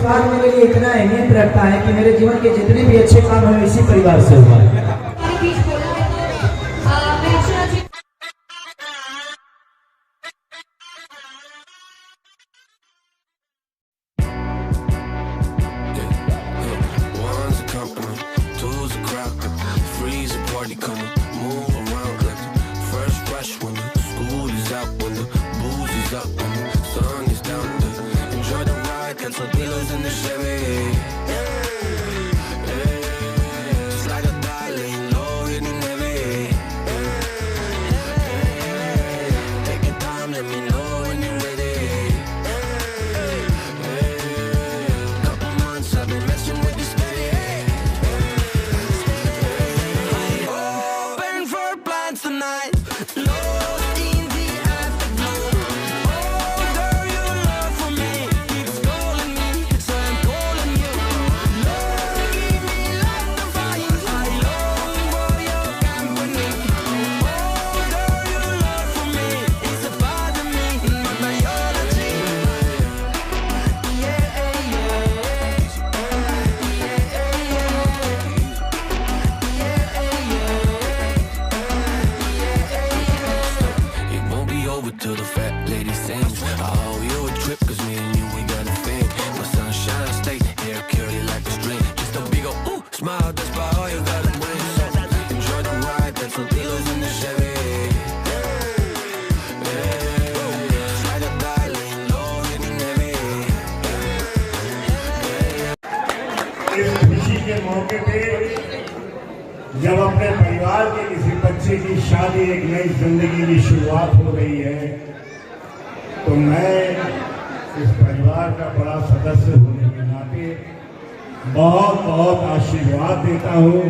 परिवार मेरे लिए इतना अहमियत रखता है कि मेरे जीवन के जितने भी अच्छे काम हैं इसी परिवार से हुआ है। Till the fat lady sings, I owe you a trip, cause me and you, we got a thing. My sunshine state, hair curly like a string. Just a big ol' ooh, smile, that's about all you gotta bring. So, enjoy the ride, that's some pillows in the Chevy. Slide a darling, low, hitting heavy. इस खुशी के मौके पे जब अपने परिवार के किसी बच्चे की शादी, एक नई जिंदगी की शुरुआत हो रही है, तो मैं इस परिवार का बड़ा सदस्य होने के नाते बहुत बहुत आशीर्वाद देता हूँ,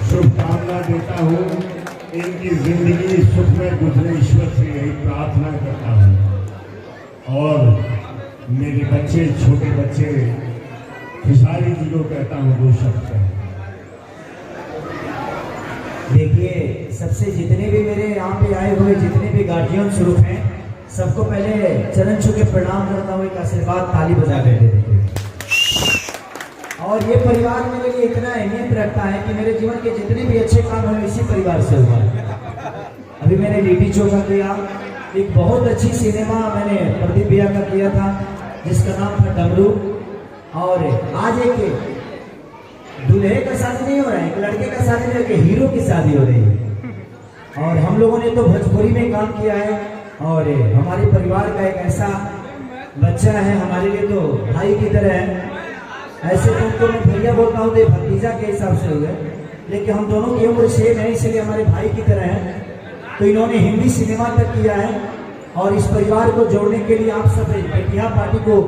शुभकामना देता हूँ। इनकी जिंदगी सुख में गुजरे, ईश्वर से यही प्रार्थना करता हूँ। और मेरे बच्चे, छोटे बच्चे, खिसारी जी को कहता हूँ दो शब्द। देखिए, सबसे जितने भी मेरे यहाँ पे आए हुए जितने भी गार्जियन स्वरूप हैं, सबको पहले चरण छू के प्रणाम करता हूँ, एक आशीर्वाद ताली बजा कर दे देखिए। और ये परिवार मेरे लिए इतना अहमियत रखता है कि मेरे जीवन के जितने भी अच्छे काम हैं इसी परिवार से हुआ है। अभी मैंने लिट्टी चोखा किया, एक बहुत अच्छी सिनेमा मैंने प्रदीप भैया का किया था जिसका नाम था डमरू। और आज एक दूल्हे का शादी नहीं हो रहा है, एक लड़के का शादी नहीं, एक हीरो की शादी हो रही है। और हम लोगों ने तो भोजपुरी में काम किया है, और हमारे परिवार का एक ऐसा बच्चा है हमारे लिए तो भाई की तरह है। ऐसे तो उनको मैं भैया बोलता हूँ तो भतीजा के हिसाब से हुए, लेकिन हम दोनों की उम्र सेम है, इसलिए हमारे भाई की तरह है। तो इन्होंने हिंदी सिनेमा तक किया है, और इस परिवार को जोड़ने के लिए आप सब पेटिया पार्टी को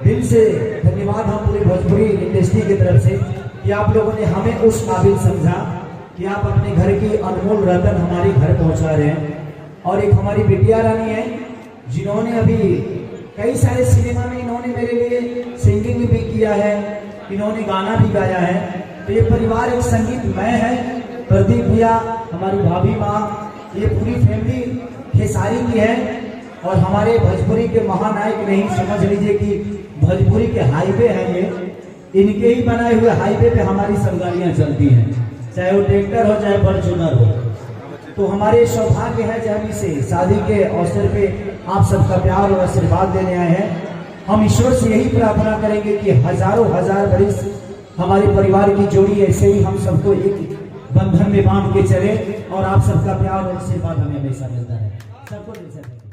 दिल से धन्यवाद हम पूरी भोजपुरी इंडस्ट्री की तरफ से कि आप लोगों ने हमें उस काबिल समझा कि आप अपने घर की अनमोल रतन हमारे घर पहुंचा रहे हैं। और एक हमारी बिटिया रानी है जिन्होंने अभी कई सारे सिनेमा में इन्होंने मेरे लिए सिंगिंग भी किया है, इन्होंने गाना भी गाया है। तो ये परिवार एक संगीतमय है। प्रदीप भैया, हमारी भाभी माँ, ये पूरी फैमिली खेसारी की है। और हमारे भोजपुरी के महानायक नहीं, समझ लीजिए कि भोजपुरी के हाईवे हैं ये, इनके ही बनाए हुए हाईवे पे हमारी सब गाड़ियाँ चलती हैं, चाहे वो ट्रैक्टर हो चाहे फॉर्च्यूनर हो। तो हमारे सौभाग्य है जब हम इसे शादी के अवसर पे आप सबका प्यार और आशीर्वाद देने आए हैं। हम ईश्वर से यही प्रार्थना करेंगे कि हजारों हजार बरिस हमारे परिवार की जोड़ी ऐसे ही हम सबको एक बंधन में बांध के चले, और आप सबका प्यार और आशीर्वाद हमें हमेशा मिलता है। सबको दिल से